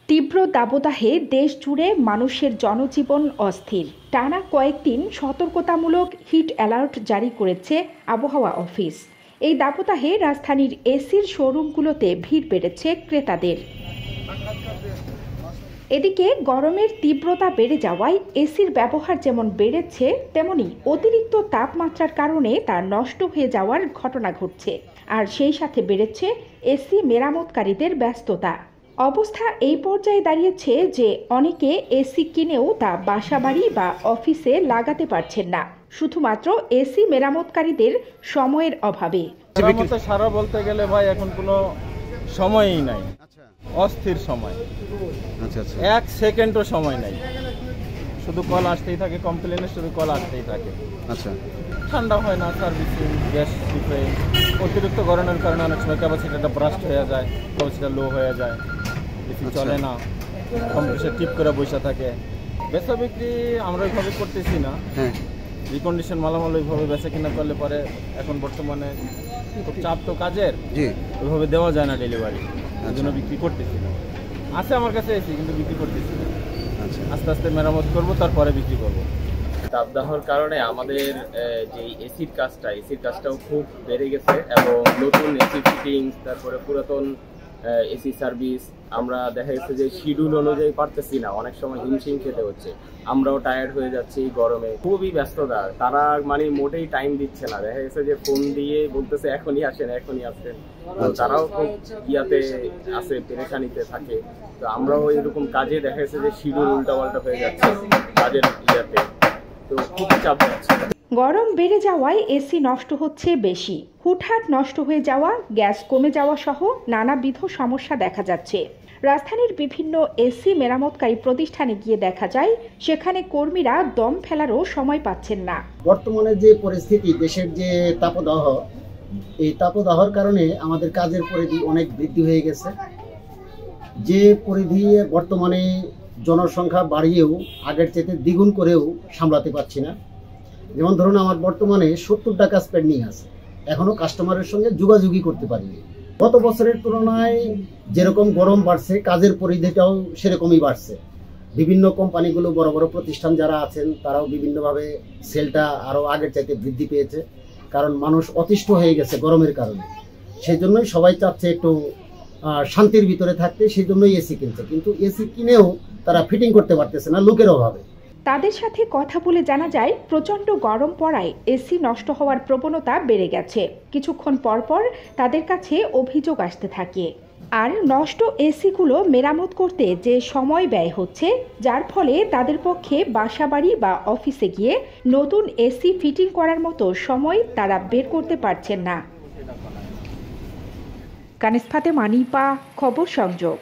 তীব্র দাবদাহে দেশ জুড়ে মানুষের জনজীবন অস্থির। টানা কয়েকদিন সতর্কতামূলক হিট অ্যালার্ট জারি করেছে আবহাওয়া অফিস। এই দাবদাহে রাজধানীর এসির শোরুমগুলোতে ভিড় বেড়েছে ক্রেতাদের। এদিকে গরমের তীব্রতা বেড়ে যাওয়ায় এসির ব্যবহার যেমন বেড়েছে, তেমনি অতিরিক্ত তাপমাত্রার কারণে তা নষ্ট হয়ে যাওয়ার ঘটনা ঘটছে। আর সেই সাথে বেড়েছে এসি মেরামতকারীদের ব্যস্ততা। অবস্থা এই পর্যায়ে দাঁড়িয়েছে যে অনেকে এসি কিনেও তা বাসাবাড়ি বা অফিসে লাগাতে পারছেন না, শুধুমাত্র এসি মেরামতকারীদের সময়ের অভাবে। সারা বলতে গেলে ভাই এখন কোনো সময়ই নাই, অস্থির সময়। এক সেকেন্ডও সময় নাই, শুধু কল আসতেই থাকে, কমপ্লেনের শুধু কল আসতেই থাকে। ঠান্ডা হয় না, সার্ভিসিং, গ্যাস রিফিল, অতিরিক্ত গরমের কারণে অনেক সময় ক্যাপাসিটিটা ব্রাস্ট হয়ে যায়, ক্যাপাসিটি লো হয়ে যায়, এসি চলে না, কম্প্রেসার টিপ করে বসে থাকে। বেচা বিক্রি আমরা ওইভাবে করতেছি না, রিকন্ডিশন মালামাল ওইভাবে বেচা কিনা করলে পরে এখন বর্তমানে খুব চাপ তো কাজের, ওইভাবে দেওয়া যায় না ডেলিভারি, ওই জন্য বিক্রি করতেছি না। আছে আমার কাছে এসি, কিন্তু বিক্রি করতেছি না। আস্তে আস্তে মেরামত করবো, তারপরে বিক্রি করবো। তাপদাহর কারণে আমাদের যে এসির কাজটাও খুব বেড়ে গেছে, এবং নতুন এসি ফিটিংস, তারপরে পুরাতন এসি সার্ভিস আমরা দেখা গেছে যে শিডিউল অনুযায়ী পারতেছি না, অনেক সময় হিমশিম খেতে হচ্ছে। আমরাও টায়ার্ড হয়ে যাচ্ছি গরমে, খুবই ব্যস্ততা। তারা মানে মোটেই টাইম দিচ্ছে না, দেখা গেছে যে ফোন দিয়ে বলতেছে এখনই আসেন, এখনই আসেন। তারাও খুব ইয়াতে আছে, পেরেশানিতে থাকে। তো আমরাও এরকম কাজে দেখা গেছে যে শিডিউল উল্টাপাল্টা হয়ে যাচ্ছে কাজের ইয়াতে, তো খুব চাপ যাচ্ছে। গরম বেড়ে যাওয়ায় এসি নষ্ট হচ্ছে বেশি, হুটহাট নষ্ট হয়ে যাওয়া, গ্যাস কমে যাওয়া সহ নানাবিধ সমস্যা দেখা যাচ্ছে। রাজধানীর বিভিন্ন এসি মেরামতকারী প্রতিষ্ঠানে গিয়ে দেখা যায় সেখানে কর্মীরা দম ফেলারও সময় পাচ্ছেন না। বর্তমানে যে পরিস্থিতি, দেশের যে তাপদাহ, এই তাপদাহর কারণে আমাদের কাজের পরিধি অনেক বৃদ্ধি হয়ে গেছে। যে পরিধি বর্তমানে জনসংখ্যা বাড়িয়েও আগের চেয়ে দ্বিগুণ করেও সামলাতে পারছি না। যেমন ধরুন, আমার বর্তমানে 70 টাকা স্পেন্ডিং আছে, এখনো কাস্টমারের সঙ্গে যোগাযোগই করতে পারিনি। গত বছরের তুলনায় যেরকম গরম বাড়ছে, কাজের পরিধিটাও সেরকমই বাড়ছে। বিভিন্ন কোম্পানিগুলো, বড় বড় প্রতিষ্ঠান যারা আছেন, তারাও বিভিন্নভাবে সেলটা আরও আগের চাইতে বৃদ্ধি পেয়েছে, কারণ মানুষ অতিষ্ঠ হয়ে গেছে গরমের কারণে। সেই জন্যই সবাই চাচ্ছে একটু শান্তির ভিতরে থাকতে, সেই জন্যই এসি কিনছে। কিন্তু এসি কিনেও তারা ফিটিং করতে পারতেছে না, লোকের অভাবে। তাদের সাথে কথা বলে জানা যায় প্রচণ্ড গরম পড়ায় এসি নষ্ট হওয়ার প্রবণতা বেড়ে গেছে। কিছুক্ষণ পরপর তাদের কাছে অভিযোগ আসতে থাকে। আর নষ্ট এসিগুলো মেরামত করতে যে সময় ব্যয় হচ্ছে, যার ফলে তাদের পক্ষে বাসাবাড়ি বা অফিসে গিয়ে নতুন এসি ফিটিং করার মতো সময় তারা বের করতে পারছেন না। কানিস ফাতেমা, নিপা, খবর সংযোগ।